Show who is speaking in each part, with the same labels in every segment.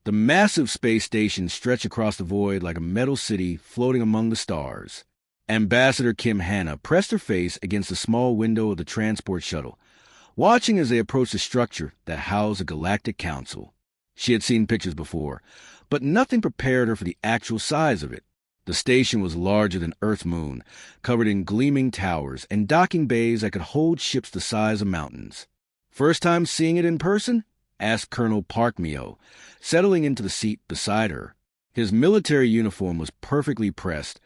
Speaker 1: The massive space station stretched across the void like a metal city floating among the stars. Ambassador Kim Hannah pressed her face against the small window of the transport shuttle, watching as they approached the structure that housed the Galactic Council. She had seen pictures before, but nothing prepared her for the actual size of it. The station was larger than Earth's moon, covered in gleaming towers and docking bays that could hold ships the size of mountains. "First time seeing it in person?" asked Colonel Park Mio, settling into the seat beside her. His military uniform was perfectly pressed,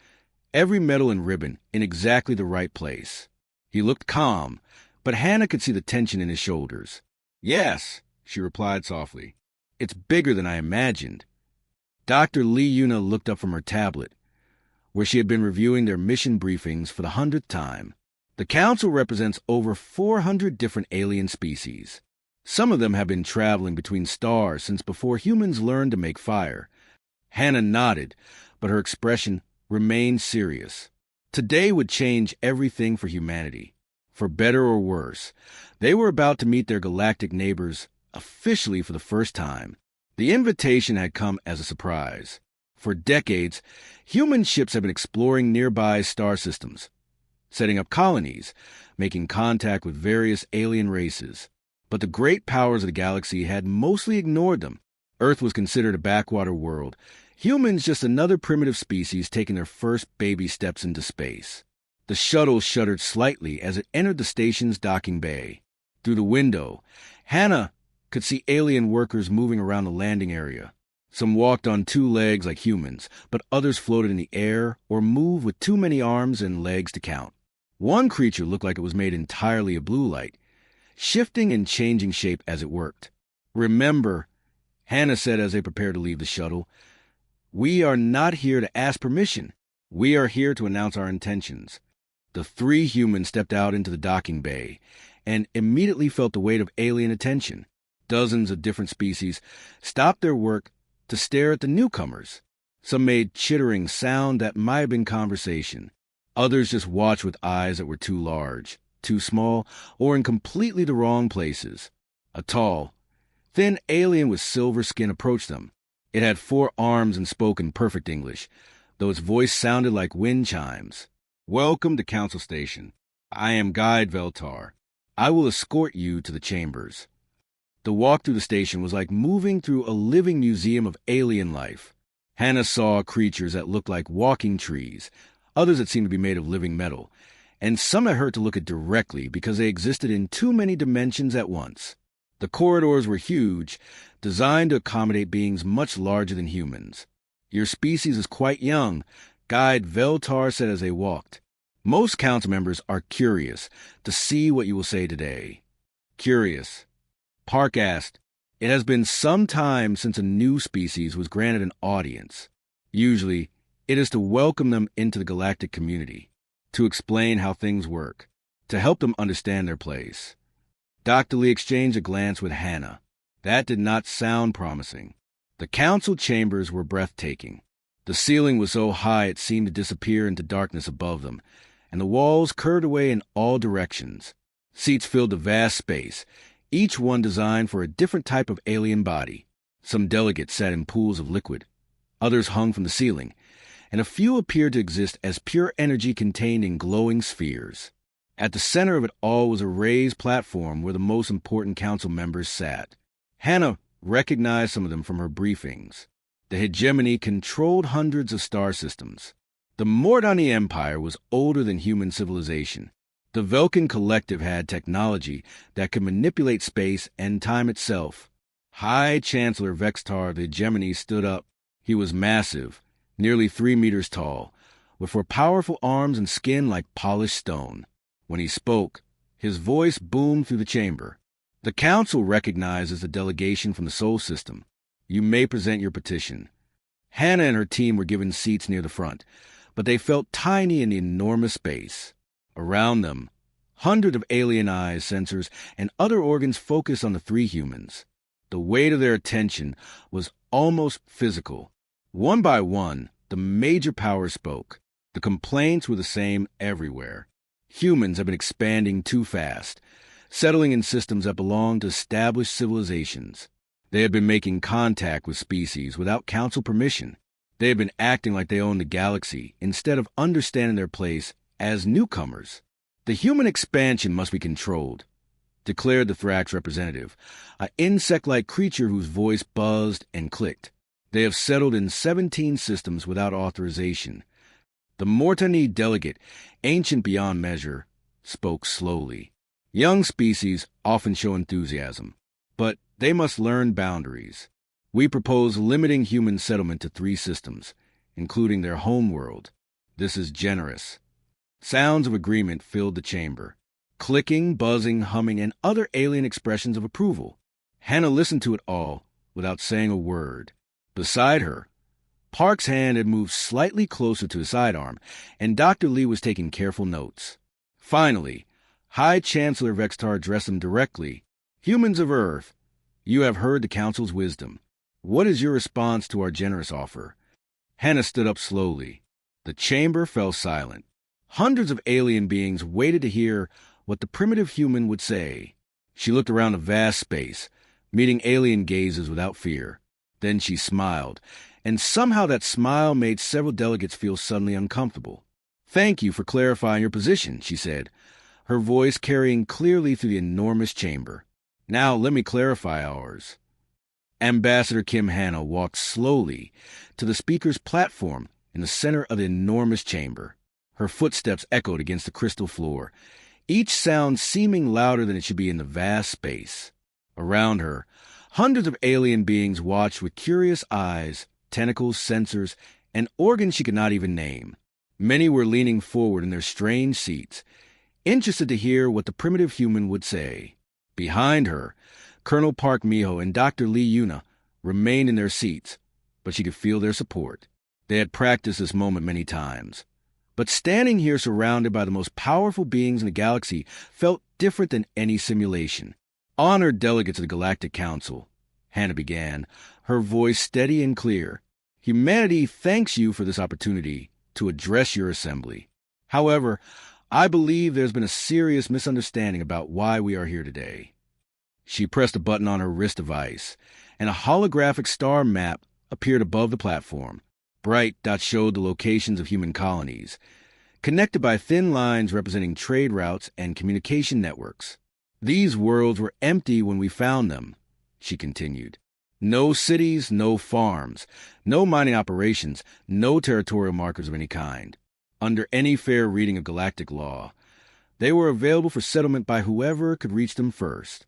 Speaker 1: every medal and ribbon in exactly the right place. He looked calm, but Hannah could see the tension in his shoulders. "Yes," she replied softly. "It's bigger than I imagined." Dr. Lee Yuna looked up from her tablet, where she had been reviewing their mission briefings for the 100th time. The Council represents over 400 different alien species. Some of them have been traveling between stars since before humans learned to make fire. Hannah nodded, but her expression remained serious. Today would change everything for humanity. For better or worse, they were about to meet their galactic neighbors officially for the first time. The invitation had come as a surprise. For decades, human ships have been exploring nearby star systems, setting up colonies, making contact with various alien races. But the great powers of the galaxy had mostly ignored them. Earth was considered a backwater world, humans just another primitive species taking their first baby steps into space. The shuttle shuddered slightly as it entered the station's docking bay. Through the window, Hannah could see alien workers moving around the landing area. Some walked on two legs like humans, but others floated in the air or moved with too many arms and legs to count. One creature looked like it was made entirely of blue light, shifting and changing shape as it worked. "Remember," Hannah said as they prepared to leave the shuttle, "we are not here to ask permission. We are here to announce our intentions." The three humans stepped out into the docking bay and immediately felt the weight of alien attention. Dozens of different species stopped their work to stare at the newcomers. Some made chittering sound that might have been conversation. Others just watched with eyes that were too large, too small, or in completely the wrong places. A tall, thin alien with silver skin approached them. It had 4 arms and spoke in perfect English, though its voice sounded like wind chimes. "Welcome to Council Station. I am Guide Veltar. I will escort you to the chambers." The walk through the station was like moving through a living museum of alien life. Hannah saw creatures that looked like walking trees, others that seemed to be made of living metal, and some that hurt to look at directly because they existed in too many dimensions at once. The corridors were huge, designed to accommodate beings much larger than humans. "Your species is quite young," Guide Veltar said as they walked. "Most council members are curious to see what you will say today." "Curious?" Park asked. "It has been some time since a new species was granted an audience. Usually, it is to welcome them into the galactic community, to explain how things work, to help them understand their place." Dr. Lee exchanged a glance with Hannah. That did not sound promising. The council chambers were breathtaking. The ceiling was so high it seemed to disappear into darkness above them, and the walls curved away in all directions. Seats filled the vast space, each one designed for a different type of alien body. Some delegates sat in pools of liquid, others hung from the ceiling, and a few appeared to exist as pure energy contained in glowing spheres. At the center of it all was a raised platform where the most important council members sat. Hannah recognized some of them from her briefings. The hegemony controlled hundreds of star systems. The Mordani Empire was older than human civilization. The Velkin Collective had technology that could manipulate space and time itself. High Chancellor Vextar of the Hegemony stood up. He was massive, nearly 3 meters tall, with 4 powerful arms and skin like polished stone. When he spoke, his voice boomed through the chamber. "The Council recognizes the delegation from the Sol System. You may present your petition." Hannah and her team were given seats near the front, but they felt tiny in the enormous space. Around them, hundreds of alien eyes, sensors, and other organs focused on the 3 humans. The weight of their attention was almost physical. One by one, the major powers spoke. The complaints were the same everywhere. Humans have been expanding too fast, settling in systems that belong to established civilizations. They had been making contact with species without council permission. They had been acting like they owned the galaxy instead of understanding their place as newcomers. The human expansion must be controlled, declared the Thrax representative, an insect-like creature whose voice buzzed and clicked. They have settled in 17 systems without authorization. The Mortani delegate, ancient beyond measure, spoke slowly. Young species often show enthusiasm, but they must learn boundaries. We propose limiting human settlement to 3 systems, including their homeworld. This is generous. Sounds of agreement filled the chamber. Clicking, buzzing, humming, and other alien expressions of approval. Hannah listened to it all without saying a word. Beside her, Park's hand had moved slightly closer to his sidearm, and Dr. Lee was taking careful notes. Finally, High Chancellor Vextar addressed them directly. Humans of Earth, you have heard the Council's wisdom. What is your response to our generous offer? Hannah stood up slowly. The chamber fell silent. Hundreds of alien beings waited to hear what the primitive human would say. She looked around the vast space, meeting alien gazes without fear. Then she smiled, and somehow that smile made several delegates feel suddenly uncomfortable. Thank you for clarifying your position, she said, her voice carrying clearly through the enormous chamber. Now let me clarify ours. Ambassador Kim Hannah walked slowly to the speaker's platform in the center of the enormous chamber. Her footsteps echoed against the crystal floor, each sound seeming louder than it should be in the vast space. Around her, hundreds of alien beings watched with curious eyes, tentacles, sensors, and organs she could not even name. Many were leaning forward in their strange seats, interested to hear what the primitive human would say. Behind her, Colonel Park Miho and Dr. Lee Yuna remained in their seats, but she could feel their support. They had practiced this moment many times. But standing here surrounded by the most powerful beings in the galaxy felt different than any simulation. Honored delegates of the Galactic Council, Hannah began, her voice steady and clear. Humanity thanks you for this opportunity to address your assembly. However, I believe there's been a serious misunderstanding about why we are here today. She pressed a button on her wrist device, and a holographic star map appeared above the platform. Bright dots showed the locations of human colonies, connected by thin lines representing trade routes and communication networks. These worlds were empty when we found them, she continued. No cities, no farms, no mining operations, no territorial markers of any kind. Under any fair reading of galactic law, they were available for settlement by whoever could reach them first.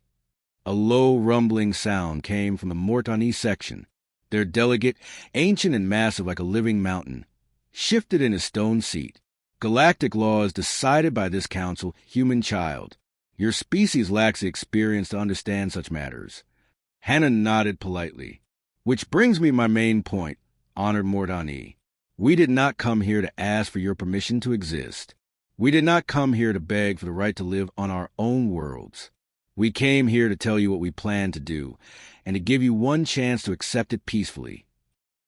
Speaker 1: A low rumbling sound came from the Mortani section. Their delegate, ancient and massive like a living mountain, shifted in his stone seat. Galactic law is decided by this council, human child. Your species lacks the experience to understand such matters. Hannah nodded politely. Which brings me to my main point, honored Mortani. We did not come here to ask for your permission to exist. We did not come here to beg for the right to live on our own worlds. We came here to tell you what we plan to do, and to give you one chance to accept it peacefully.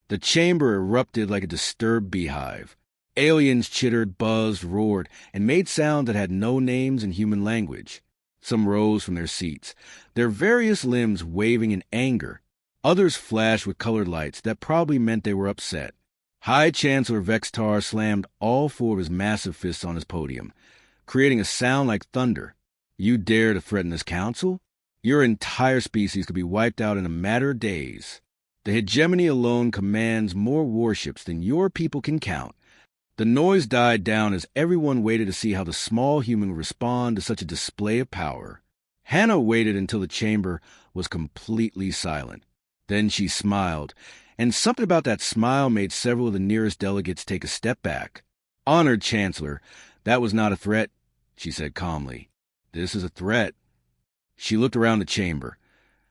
Speaker 1: The chamber erupted like a disturbed beehive. Aliens chittered, buzzed, roared, and made sounds that had no names in human language. Some rose from their seats, their various limbs waving in anger. Others flashed with colored lights that probably meant they were upset. High Chancellor Vextar slammed all 4 of his massive fists on his podium, creating a sound like thunder. You dare to threaten this council? Your entire species could be wiped out in a matter of days. The hegemony alone commands more warships than your people can count. The noise died down as everyone waited to see how the small human would respond to such a display of power. Hannah waited until the chamber was completely silent. Then she smiled, and something about that smile made several of the nearest delegates take a step back. Honored Chancellor, that was not a threat, she said calmly. This is a threat. She looked around the chamber,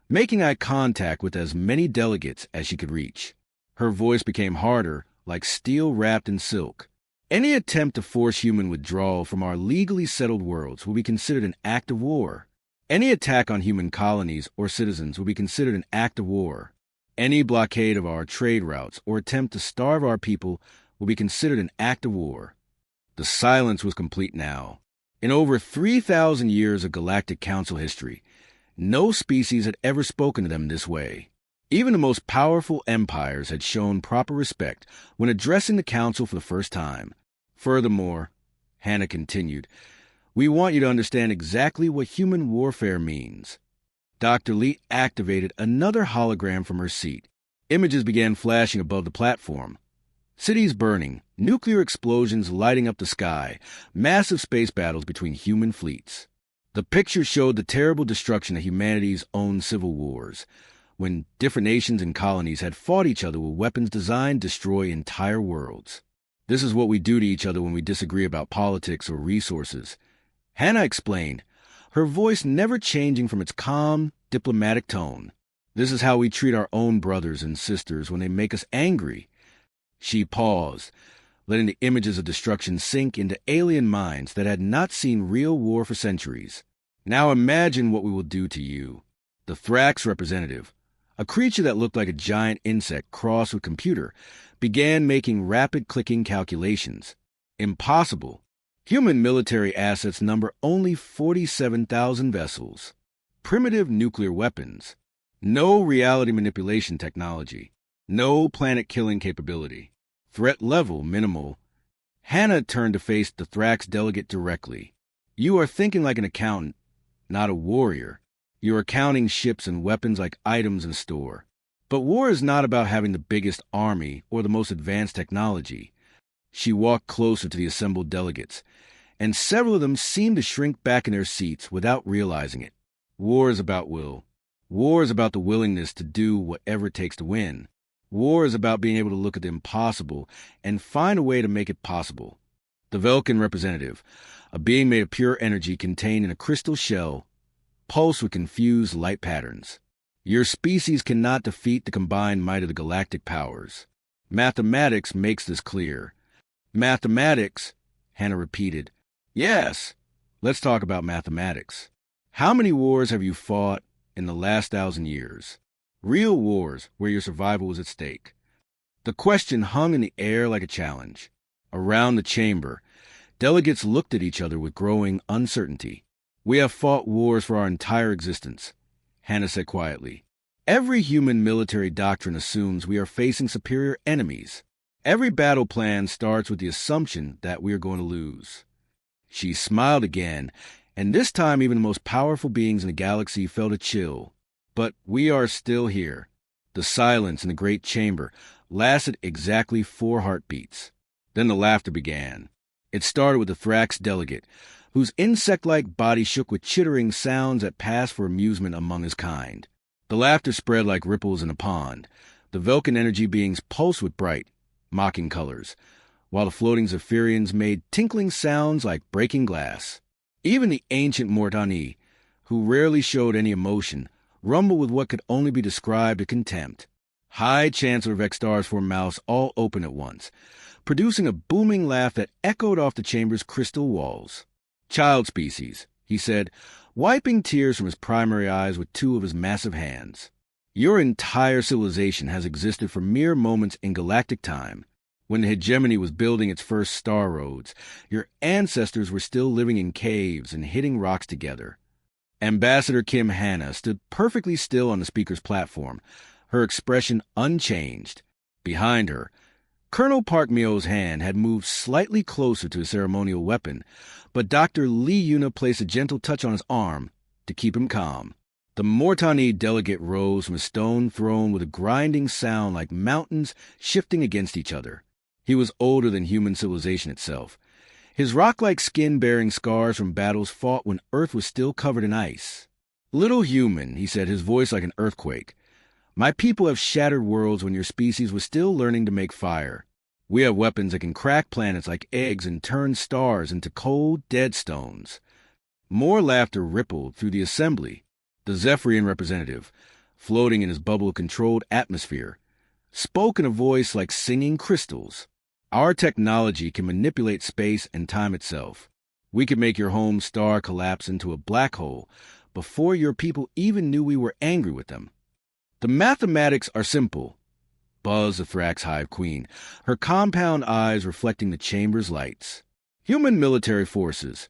Speaker 1: making eye contact with as many delegates as she could reach. Her voice became harder, like steel wrapped in silk. Any attempt to force human withdrawal from our legally settled worlds will be considered an act of war. Any attack on human colonies or citizens will be considered an act of war. Any blockade of our trade routes or attempt to starve our people will be considered an act of war. The silence was complete now. In over 3,000 years of Galactic Council history, no species had ever spoken to them this way. Even the most powerful empires had shown proper respect when addressing the council for the first time. Furthermore, Hannah continued, we want you to understand exactly what human warfare means. Dr. Lee activated another hologram from her seat. Images began flashing above the platform. Cities burning, nuclear explosions lighting up the sky, massive space battles between human fleets. The picture showed the terrible destruction of humanity's own civil wars, when different nations and colonies had fought each other with weapons designed to destroy entire worlds. This is what we do to each other when we disagree about politics or resources. Hannah explained, her voice never changing from its calm, diplomatic tone. This is how we treat our own brothers and sisters when they make us angry. She paused, letting the images of destruction sink into alien minds that had not seen real war for centuries. Now imagine what we will do to you. The Thrax representative, a creature that looked like a giant insect crossed with computer, began making rapid clicking calculations. Impossible. Human military assets number only 47,000 vessels. Primitive nuclear weapons. No reality manipulation technology. No planet-killing capability. Threat level minimal. Hannah turned to face the Thrax delegate directly. You are thinking like an accountant, not a warrior. You are counting ships and weapons like items in a store. But war is not about having the biggest army or the most advanced technology. She walked closer to the assembled delegates, and several of them seemed to shrink back in their seats without realizing it. War is about will. War is about the willingness to do whatever it takes to win. War is about being able to look at the impossible and find a way to make it possible. The Vulcan representative, a being made of pure energy contained in a crystal shell, pulsed with confused light patterns. Your species cannot defeat the combined might of the galactic powers. Mathematics makes this clear. Mathematics, Hannah repeated. Yes, let's talk about mathematics. How many wars have you fought in the last 1,000 years? Real wars where your survival was at stake. The question hung in the air like a challenge. Around the chamber, delegates looked at each other with growing uncertainty. We have fought wars for our entire existence, Hannah said quietly. Every human military doctrine assumes we are facing superior enemies. Every battle plan starts with the assumption that we are going to lose. She smiled again, and this time even the most powerful beings in the galaxy felt a chill. But we are still here. The silence in the great chamber lasted exactly 4 heartbeats. Then the laughter began. It started with the Thrax delegate, whose insect-like body shook with chittering sounds that passed for amusement among his kind. The laughter spread like ripples in a pond. The Vulcan energy beings pulsed with bright, mocking colors, while the floating Zephyrians made tinkling sounds like breaking glass. Even the ancient Mortani, who rarely showed any emotion, rumbled with what could only be described as contempt. High Chancellor Vextar's 4 mouths all open at once, producing a booming laugh that echoed off the chamber's crystal walls. Child species, he said, wiping tears from his primary eyes with 2 of his massive hands. Your entire civilization has existed for mere moments in galactic time. When the hegemony was building its first star roads, your ancestors were still living in caves and hitting rocks together. Ambassador Kim Hannah stood perfectly still on the speaker's platform, her expression unchanged. Behind her, Colonel Park Myo's hand had moved slightly closer to his ceremonial weapon, but Dr. Lee Yuna placed a gentle touch on his arm to keep him calm. The Mortani delegate rose from a stone throne with a grinding sound like mountains shifting against each other. He was older than human civilization itself, his rock-like skin bearing scars from battles fought when Earth was still covered in ice. Little human, he said, his voice like an earthquake. My people have shattered worlds when your species was still learning to make fire. We have weapons that can crack planets like eggs and turn stars into cold, dead stones. More laughter rippled through the assembly. The Zephyrian representative, floating in his bubble-controlled atmosphere, spoke in a voice like singing crystals. Our technology can manipulate space and time itself. We could make your home star collapse into a black hole before your people even knew we were angry with them. The mathematics are simple, buzzed the Thrax Hive Queen, her compound eyes reflecting the chamber's lights. Human military forces,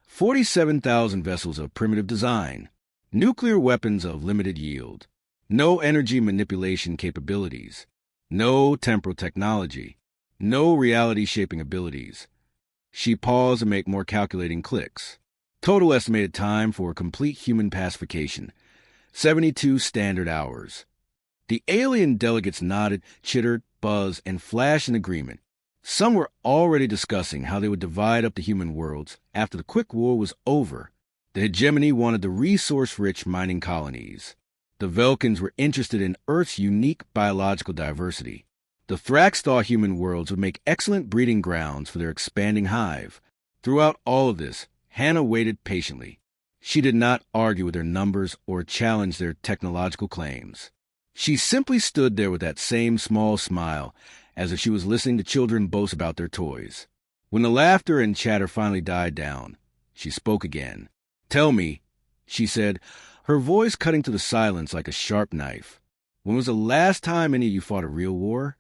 Speaker 1: 47,000 vessels of primitive design, nuclear weapons of limited yield. No energy manipulation capabilities. No temporal technology. No reality-shaping abilities. She paused to make more calculating clicks. Total estimated time for complete human pacification, 72 standard hours. The alien delegates nodded, chittered, buzzed, and flashed in agreement. Some were already discussing how they would divide up the human worlds after the quick war was over. The hegemony wanted the resource-rich mining colonies. The Vulcans were interested in Earth's unique biological diversity. The Thrax thought human worlds would make excellent breeding grounds for their expanding hive. Throughout all of this, Hannah waited patiently. She did not argue with their numbers or challenge their technological claims. She simply stood there with that same small smile, as if she was listening to children boast about their toys. When the laughter and chatter finally died down, she spoke again. "Tell me," she said, her voice cutting to the silence like a sharp knife. "When was the last time any of you fought a real war?"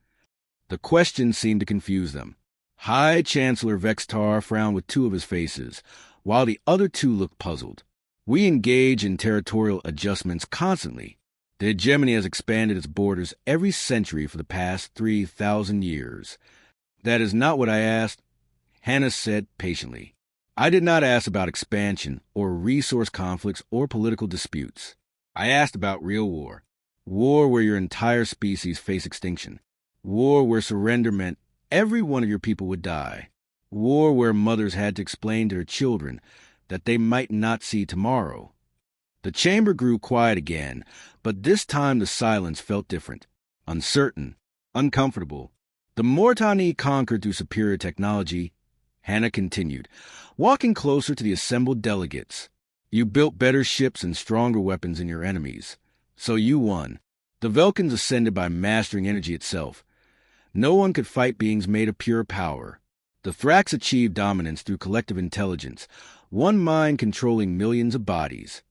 Speaker 1: The question seemed to confuse them. High Chancellor Vextar frowned with two of his faces, while the other two looked puzzled. "We engage in territorial adjustments constantly. The hegemony has expanded its borders every century for the past 3,000 years. That is not what I asked," Hannah said patiently. "I did not ask about expansion or resource conflicts or political disputes. I asked about real war. War where your entire species face extinction. War where surrender meant every one of your people would die. War where mothers had to explain to their children that they might not see tomorrow." The chamber grew quiet again, but this time the silence felt different, uncertain, uncomfortable. "The Mortani conquered through superior technology," Hannah continued, walking closer to the assembled delegates. "You built better ships and stronger weapons than your enemies. So you won. The Vulcans ascended by mastering energy itself. No one could fight beings made of pure power. The Thrax achieved dominance through collective intelligence, one mind controlling millions of bodies."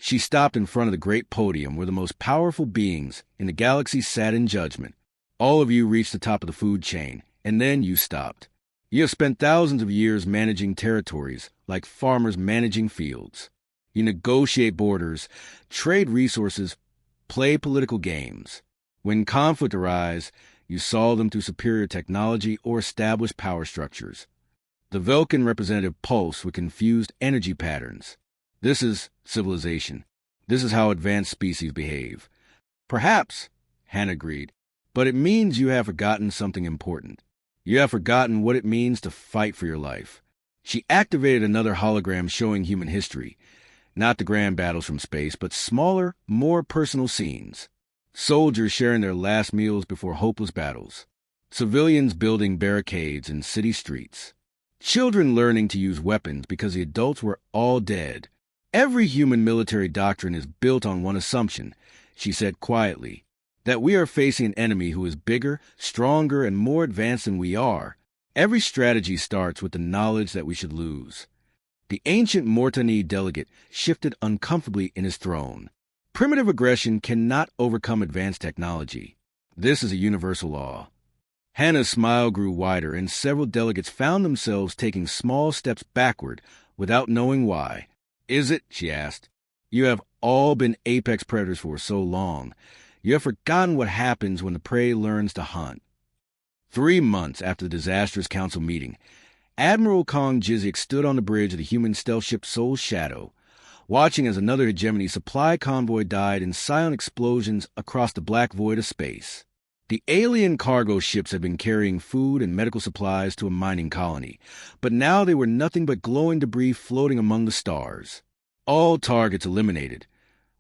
Speaker 1: She stopped in front of the great podium where the most powerful beings in the galaxy sat in judgment. "All of you reached the top of the food chain, and then you stopped. You have spent thousands of years managing territories like farmers managing fields. You negotiate borders, trade resources, play political games. When conflict arises, you solve them through superior technology or established power structures. The Vulcan representative pulsed with confused energy patterns. This is civilization. This is how advanced species behave." "Perhaps," Hannah agreed, "but it means you have forgotten something important. You have forgotten what it means to fight for your life." She activated another hologram showing human history, not the grand battles from space, but smaller, more personal scenes. Soldiers sharing their last meals before hopeless battles. Civilians building barricades in city streets. Children learning to use weapons because the adults were all dead. "Every human military doctrine is built on one assumption," she said quietly, "that we are facing an enemy who is bigger, stronger, and more advanced than we are. Every strategy starts with the knowledge that we should lose." The ancient Mortani delegate shifted uncomfortably in his throne. Primitive aggression cannot overcome advanced technology. This is a universal law. Hannah's smile grew wider, and several delegates found themselves taking small steps backward without knowing why. "Is it?" she asked. "You have all been apex predators for so long. You have forgotten what happens when the prey learns to hunt." 3 months after the disastrous council meeting, Admiral Kong Jizik stood on the bridge of the human stealth ship Soul Shadow, watching as another hegemony supply convoy died in silent explosions across the black void of space. The alien cargo ships had been carrying food and medical supplies to a mining colony, but now they were nothing but glowing debris floating among the stars. "All targets eliminated,"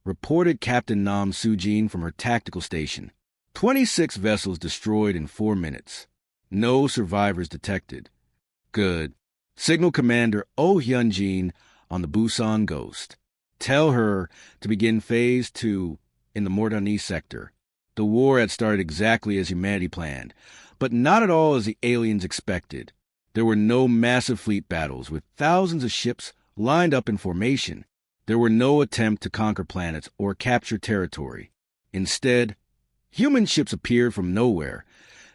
Speaker 1: reported Captain Nam Sujin from her tactical station. 26 vessels destroyed in 4 minutes. No survivors detected. "Good. Signal Commander Oh Hyunjin on the Busan Ghost. Tell her to begin Phase 2 in the Mortani sector." The war had started exactly as humanity planned, but not at all as the aliens expected. There were no massive fleet battles with thousands of ships lined up in formation. There were no attempt to conquer planets or capture territory. Instead, human ships appeared from nowhere,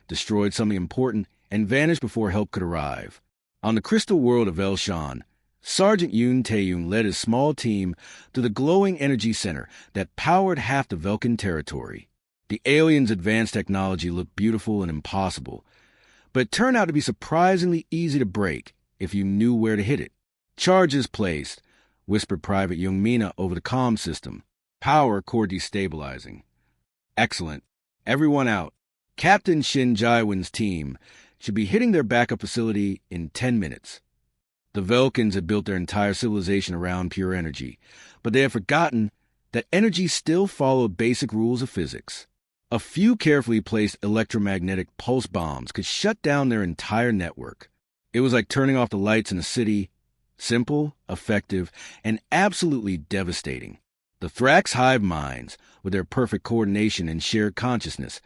Speaker 1: destroyed something important, and vanished before help could arrive. On the crystal world of Elshan, Sergeant Yoon Tae-yoon led his small team to the glowing energy center that powered half the Velkin territory. The aliens' advanced technology looked beautiful and impossible, but it turned out to be surprisingly easy to break if you knew where to hit it. "Charges placed," whispered Private Youngmina over the comm system. "Power core destabilizing." "Excellent. Everyone out. Captain Shin Jaiwin's team should be hitting their backup facility in 10 minutes. The Velkins had built their entire civilization around pure energy, but they had forgotten that energy still followed basic rules of physics. A few carefully placed electromagnetic pulse bombs could shut down their entire network. It was like turning off the lights in a city. Simple, effective, and absolutely devastating. The Thrax hive minds, with their perfect coordination and shared consciousness,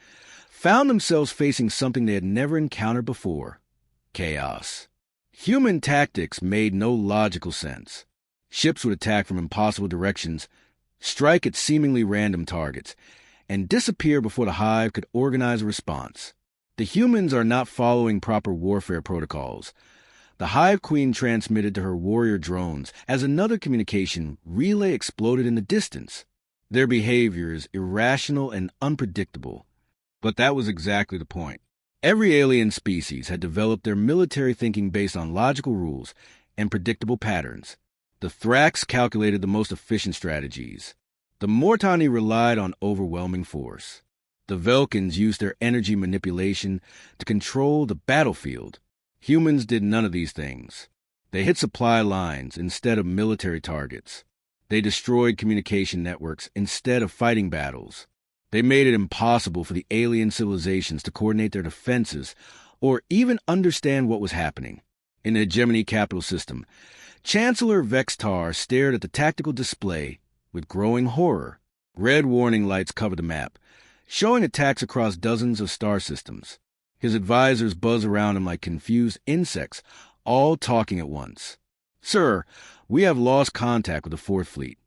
Speaker 1: found themselves facing something they had never encountered before: chaos. Human tactics made no logical sense. Ships would attack from impossible directions, strike at seemingly random targets, and disappear before the hive could organize a response. The humans are not following proper warfare protocols. The Hive Queen transmitted to her warrior drones as another communication relay exploded in the distance. Their behavior is irrational and unpredictable. But that was exactly the point. Every alien species had developed their military thinking based on logical rules and predictable patterns. The Thrax calculated the most efficient strategies. The Mortani relied on overwhelming force. The Velkins used their energy manipulation to control the battlefield. Humans did none of these things. They hit supply lines instead of military targets. They destroyed communication networks instead of fighting battles. They made it impossible for the alien civilizations to coordinate their defenses or even understand what was happening. In the hegemony capital system, Chancellor Vextar stared at the tactical display with growing horror. Red warning lights covered the map, showing attacks across dozens of star systems. His advisors buzzed around him like confused insects, all talking at once. "Sir, we have lost contact with the Fourth Fleet,"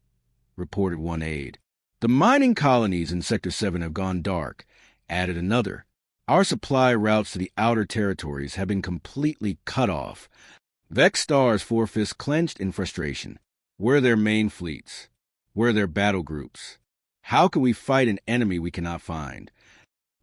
Speaker 1: reported one aide. "The mining colonies in Sector 7 have gone dark," added another. "Our supply routes to the outer territories have been completely cut off." Vextar's four fists clenched in frustration. Where are their main fleets? Where are their battle groups? How can we fight an enemy we cannot find?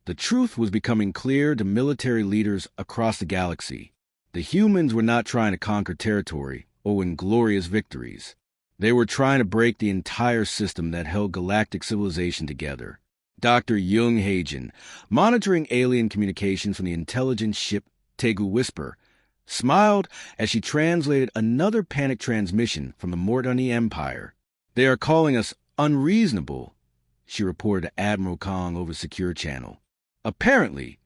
Speaker 1: The truth was becoming clear to military leaders across the galaxy. The humans were not trying to conquer territory or win glorious victories. They were trying to break the entire system that held galactic civilization together. Dr. Jung Hagen, monitoring alien communications from the intelligence ship Tegu Whisper, smiled as she translated another panic transmission from the Mortani Empire. "They are calling us unreasonable," she reported to Admiral Kong over the secure channel. "Apparently,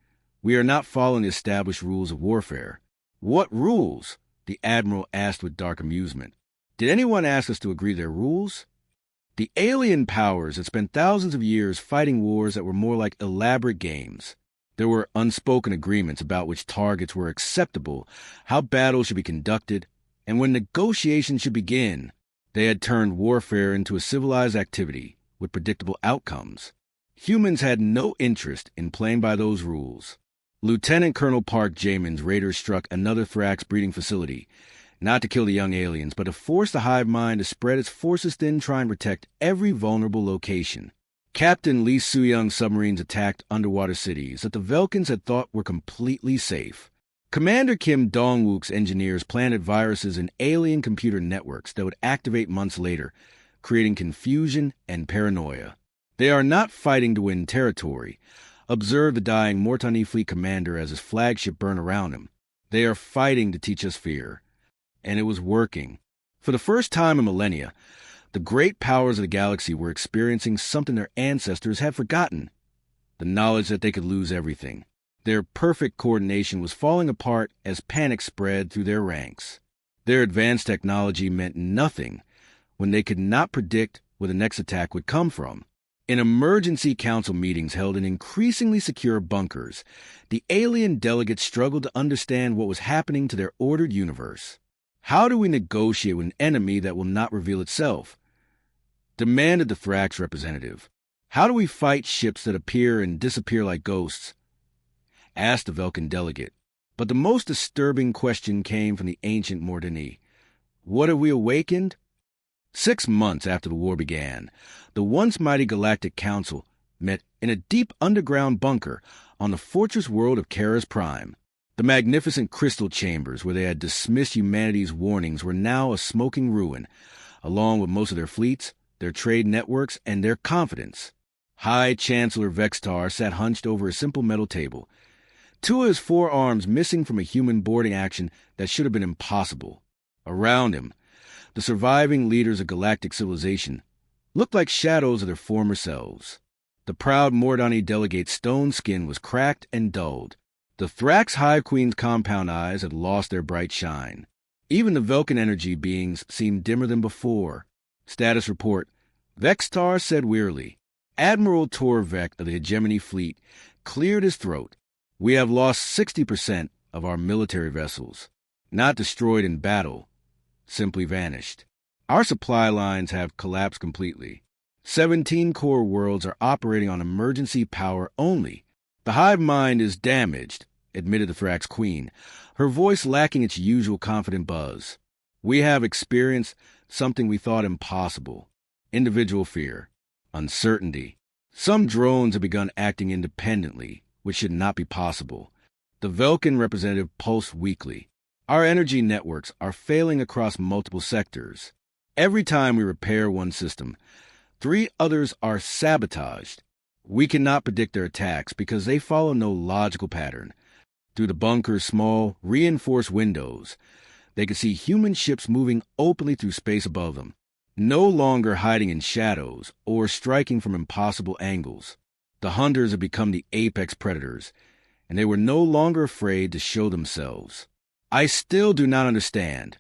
Speaker 1: we are not following the established rules of warfare." "What rules?" the Admiral asked with dark amusement. "Did anyone ask us to agree to their rules?" The alien powers had spent thousands of years fighting wars that were more like elaborate games. There were unspoken agreements about which targets were acceptable, how battles should be conducted, and when negotiations should begin. They had turned warfare into a civilized activity with predictable outcomes. Humans had no interest in playing by those rules. Lieutenant Colonel Park Jamin's raiders struck another Thrax breeding facility, not to kill the young aliens, but to force the hive mind to spread its forces thin, trying to protect every vulnerable location. Captain Lee Soo-young's submarines attacked underwater cities that the Velkins had thought were completely safe. Commander Kim Dong-wook's engineers planted viruses in alien computer networks that would activate months later, creating confusion and paranoia. "They are not fighting to win territory," observed the dying Mortani Fleet commander as his flagship burned around him. "They are fighting to teach us fear." And it was working. For the first time in millennia, the great powers of the galaxy were experiencing something their ancestors had forgotten: the knowledge that they could lose everything. Their perfect coordination was falling apart as panic spread through their ranks. Their advanced technology meant nothing when they could not predict where the next attack would come from. In emergency council meetings held in increasingly secure bunkers, the alien delegates struggled to understand what was happening to their ordered universe. "How do we negotiate with an enemy that will not reveal itself?" demanded the Thrax representative. "How do we fight ships that appear and disappear like ghosts?" asked the Velkin delegate. But the most disturbing question came from the ancient Mortani. What have we awakened? 6 months after the war began, the once mighty Galactic Council met in a deep underground bunker on the fortress world of Kara's Prime. The magnificent crystal chambers where they had dismissed humanity's warnings were now a smoking ruin, along with most of their fleets, their trade networks, and their confidence. High Chancellor Vextar sat hunched over a simple metal table, 2 of his 4 arms missing from a human boarding action that should have been impossible. Around him, the surviving leaders of galactic civilization looked like shadows of their former selves. The proud Mordani delegate's stone skin was cracked and dulled. The Thrax Hive Queen's compound eyes had lost their bright shine. Even the Vulcan energy beings seemed dimmer than before. Status report. Vextar said wearily. Admiral Torvek of the Hegemony Fleet cleared his throat. We have lost 60% of our military vessels. Not destroyed in battle, simply vanished. Our supply lines have collapsed completely. 17 core worlds are operating on emergency power only. The hive mind is damaged, admitted the Thrax Queen, her voice lacking its usual confident buzz. We have experienced something we thought impossible. Individual fear. Uncertainty. Some drones have begun acting independently, which should not be possible. The Vulcan representative pulsed weakly. Our energy networks are failing across multiple sectors. Every time we repair one system, 3 others are sabotaged. We cannot predict their attacks because they follow no logical pattern. Through the bunker's small, reinforced windows, they could see human ships moving openly through space above them, no longer hiding in shadows or striking from impossible angles. The hunters had become the apex predators, and they were no longer afraid to show themselves. I still do not understand,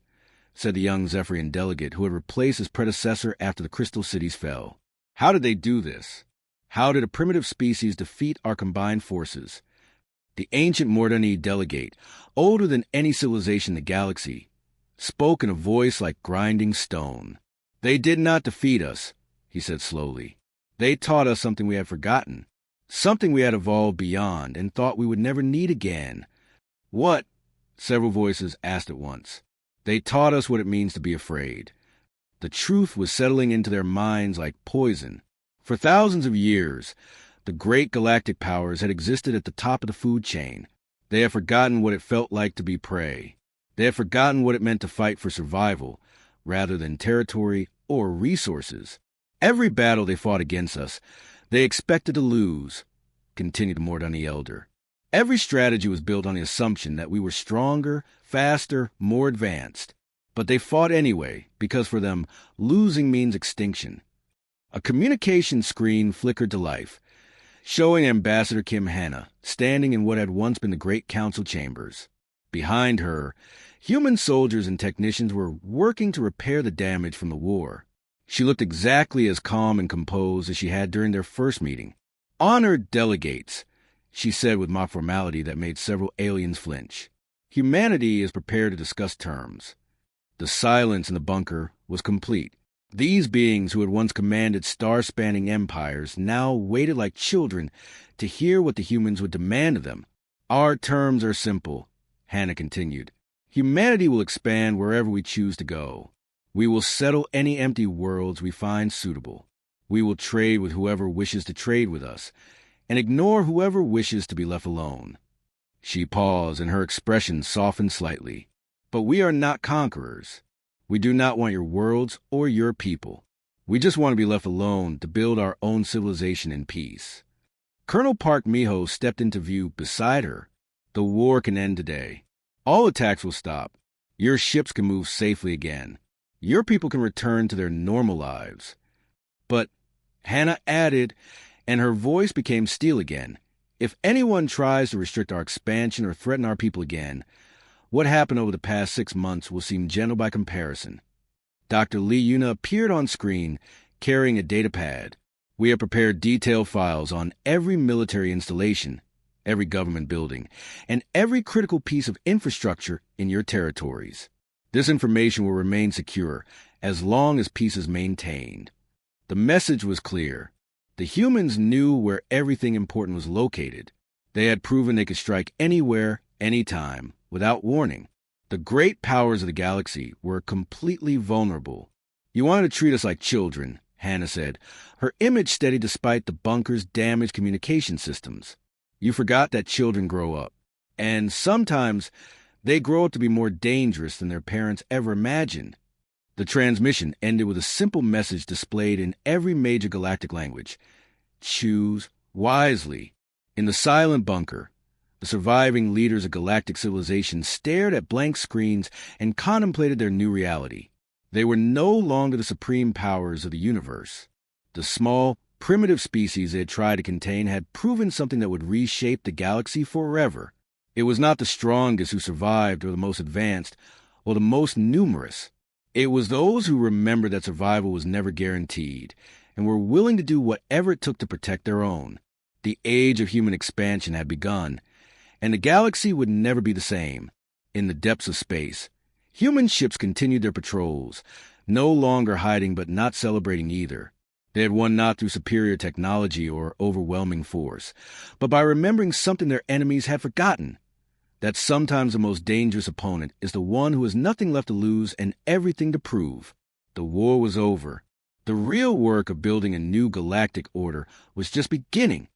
Speaker 1: said the young Zephyrian delegate who had replaced his predecessor after the Crystal Cities fell. How did they do this? How did a primitive species defeat our combined forces? The ancient Mordani delegate, older than any civilization in the galaxy, spoke in a voice like grinding stone. They did not defeat us, he said slowly. They taught us something we had forgotten, something we had evolved beyond and thought we would never need again. What? Several voices asked at once. They taught us what it means to be afraid. The truth was settling into their minds like poison. For thousands of years, the great galactic powers had existed at the top of the food chain. They had forgotten what it felt like to be prey. They had forgotten what it meant to fight for survival, rather than territory or resources. Every battle they fought against us, they expected to lose, continued the Mordani elder. Every strategy was built on the assumption that we were stronger, faster, more advanced. But they fought anyway, because for them, losing means extinction. A communication screen flickered to life, showing Ambassador Kim Hanna standing in what had once been the Great Council chambers. Behind her, human soldiers and technicians were working to repair the damage from the war. She looked exactly as calm and composed as she had during their first meeting. Honored delegates, she said with mock formality that made several aliens flinch. Humanity is prepared to discuss terms. The silence in the bunker was complete. These beings who had once commanded star-spanning empires now waited like children to hear what the humans would demand of them. Our terms are simple, Hannah continued. Humanity will expand wherever we choose to go. We will settle any empty worlds we find suitable. We will trade with whoever wishes to trade with us, and ignore whoever wishes to be left alone. She paused, and her expression softened slightly. But we are not conquerors. We do not want your worlds or your people. We just want to be left alone to build our own civilization in peace. Colonel Park Miho stepped into view beside her. The war can end today. All attacks will stop. Your ships can move safely again. Your people can return to their normal lives. But, Hannah added, and her voice became steel again, if anyone tries to restrict our expansion or threaten our people again, what happened over the past 6 months will seem gentle by comparison. Dr. Lee Yuna appeared on screen, carrying a data pad. We have prepared detailed files on every military installation, every government building, and every critical piece of infrastructure in your territories. This information will remain secure as long as peace is maintained. The message was clear. The humans knew where everything important was located. They had proven they could strike anywhere, anytime, without warning. The great powers of the galaxy were completely vulnerable. "You wanted to treat us like children," Hannah said, her image steady despite the bunker's damaged communication systems. "You forgot that children grow up. And sometimes they grow up to be more dangerous than their parents ever imagined." The transmission ended with a simple message displayed in every major galactic language: "Choose wisely." In the silent bunker, the surviving leaders of galactic civilization stared at blank screens and contemplated their new reality. They were no longer the supreme powers of the universe. The small, primitive species they had tried to contain had proven something that would reshape the galaxy forever. It was not the strongest who survived or the most advanced or the most numerous. It was those who remembered that survival was never guaranteed and were willing to do whatever it took to protect their own. The age of human expansion had begun, and the galaxy would never be the same. In the depths of space, human ships continued their patrols, no longer hiding but not celebrating either. They had won not through superior technology or overwhelming force, but by remembering something their enemies had forgotten: that sometimes the most dangerous opponent is the one who has nothing left to lose and everything to prove. The war was over. The real work of building a new galactic order was just beginning.